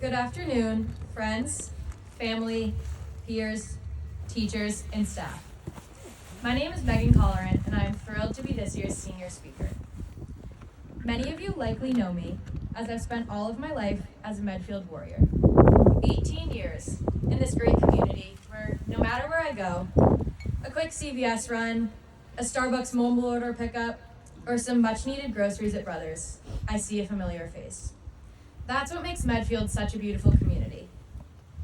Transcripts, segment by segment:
Good afternoon, friends, family, peers, teachers, and staff. My name is Megan Colleran, and I am thrilled to be this year's senior speaker. Many of you likely know me, as I've spent all of my life as a Medfield warrior. 18 years in this great community where no matter where I go, a quick CVS run, a Starbucks mobile order pickup, or some much needed groceries at Brothers, I see a familiar face. That's what makes Medfield such a beautiful community.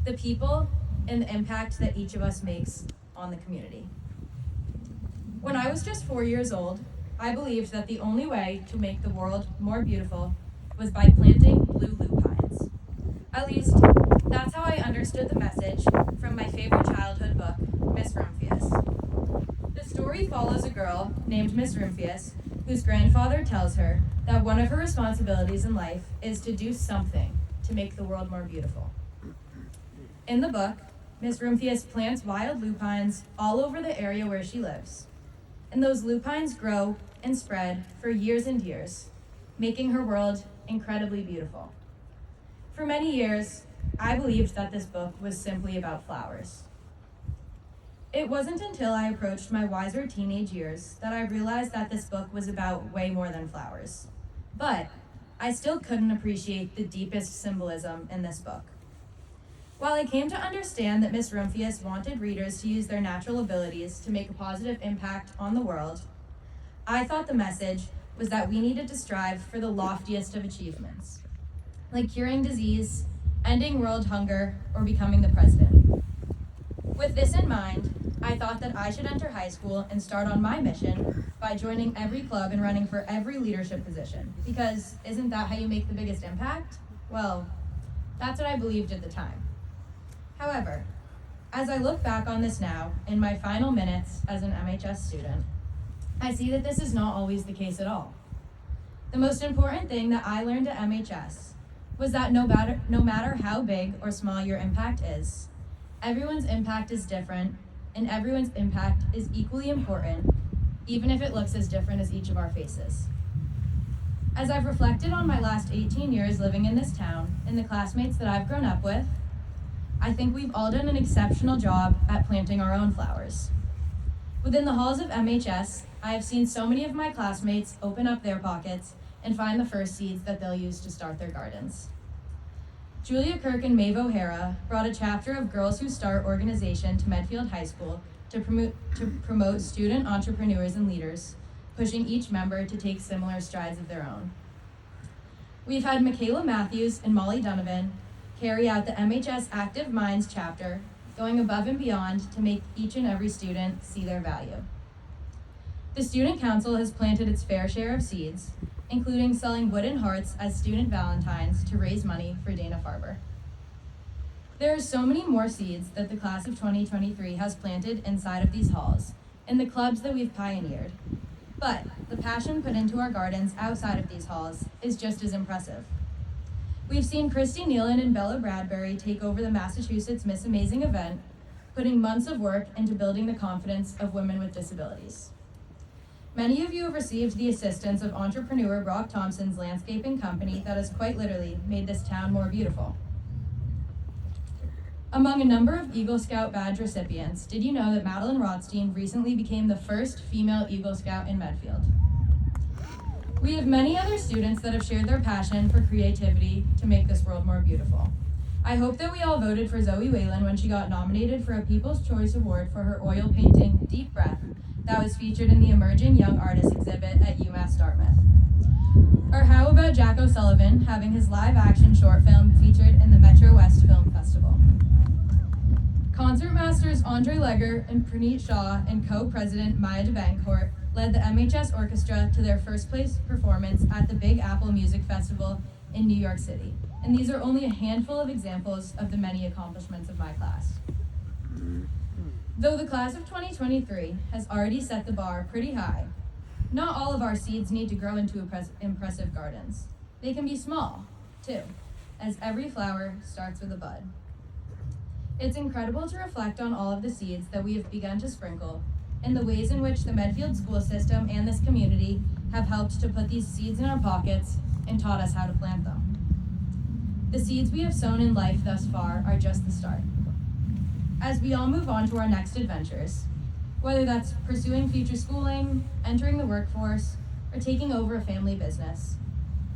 The people and the impact that each of us makes on the community. When I was just 4 years old, I believed that the only way to make the world more beautiful was by planting blue lupines. At least, that's how I understood the message from my favorite childhood book, Miss Rumphius. The story follows a girl named Miss Rumphius, whose grandfather tells her that one of her responsibilities in life is to do something to make the world more beautiful. In the book, Miss Rumphius plants wild lupines all over the area where she lives. And those lupines grow and spread for years and years, making her world incredibly beautiful. For many years, I believed that this book was simply about flowers. It wasn't until I approached my wiser teenage years that I realized that this book was about way more than flowers. But I still couldn't appreciate the deepest symbolism in this book. While I came to understand that Miss Rumphius wanted readers to use their natural abilities to make a positive impact on the world, I thought the message was that we needed to strive for the loftiest of achievements, like curing disease, ending world hunger, or becoming the president. With this in mind, I thought that I should enter high school and start on my mission by joining every club and running for every leadership position, because isn't that how you make the biggest impact? Well, that's what I believed at the time. However, as I look back on this now, in my final minutes as an MHS student, I see that this is not always the case at all. The most important thing that I learned at MHS was that no matter how big or small your impact is, everyone's impact is different, and everyone's impact is equally important, even if it looks as different as each of our faces. As I've reflected on my last 18 years living in this town and the classmates that I've grown up with, I think we've all done an exceptional job at planting our own flowers. Within the halls of MHS, I have seen so many of my classmates open up their pockets and find the first seeds that they'll use to start their gardens. Julia Kirk and Maeve O'Hara brought a chapter of Girls Who Start organization to Medfield High School to promote student entrepreneurs and leaders, pushing each member to take similar strides of their own. We've had Michaela Matthews and Molly Donovan carry out the MHS Active Minds chapter, going above and beyond to make each and every student see their value. The Student Council has planted its fair share of seeds, including selling wooden hearts as student valentines to raise money for Dana-Farber. There are so many more seeds that the class of 2023 has planted inside of these halls, in the clubs that we've pioneered. But the passion put into our gardens outside of these halls is just as impressive. We've seen Christy Nealon and Bella Bradbury take over the Massachusetts Miss Amazing event, putting months of work into building the confidence of women with disabilities. Many of you have received the assistance of entrepreneur Brock Thompson's landscaping company that has quite literally made this town more beautiful. Among a number of Eagle Scout badge recipients, did you know that Madeline Rothstein recently became the first female Eagle Scout in Medfield? We have many other students that have shared their passion for creativity to make this world more beautiful. I hope that we all voted for Zoe Whalen when she got nominated for a People's Choice Award for her oil painting, Deep Breath, that was featured in the Emerging Young Artists exhibit at UMass Dartmouth. Or how about Jack O'Sullivan having his live-action short film featured in the Metro West Film Festival? Concertmasters Andre Legger and Praneet Shaw and co-president Maya DeBancourt led the MHS Orchestra to their first place performance at the Big Apple Music Festival in New York City. And these are only a handful of examples of the many accomplishments of my class. Though the class of 2023 has already set the bar pretty high, not all of our seeds need to grow into impressive gardens. They can be small, too, as every flower starts with a bud. It's incredible to reflect on all of the seeds that we have begun to sprinkle and the ways in which the Medfield school system and this community have helped to put these seeds in our pockets and taught us how to plant them. The seeds we have sown in life thus far are just the start. As we all move on to our next adventures, whether that's pursuing future schooling, entering the workforce, or taking over a family business,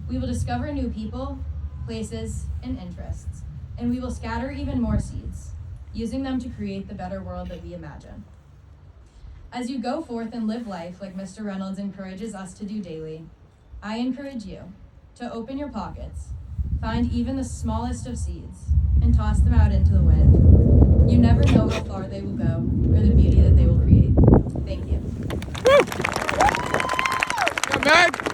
we will discover new people, places, and interests, and we will scatter even more seeds, using them to create the better world that we imagine. As you go forth and live life like Mr. Reynolds encourages us to do daily, I encourage you to open your pockets, find even the smallest of seeds, and toss them out into the wind. You never know how far they will go or the beauty that they will create. Thank you. Good, man.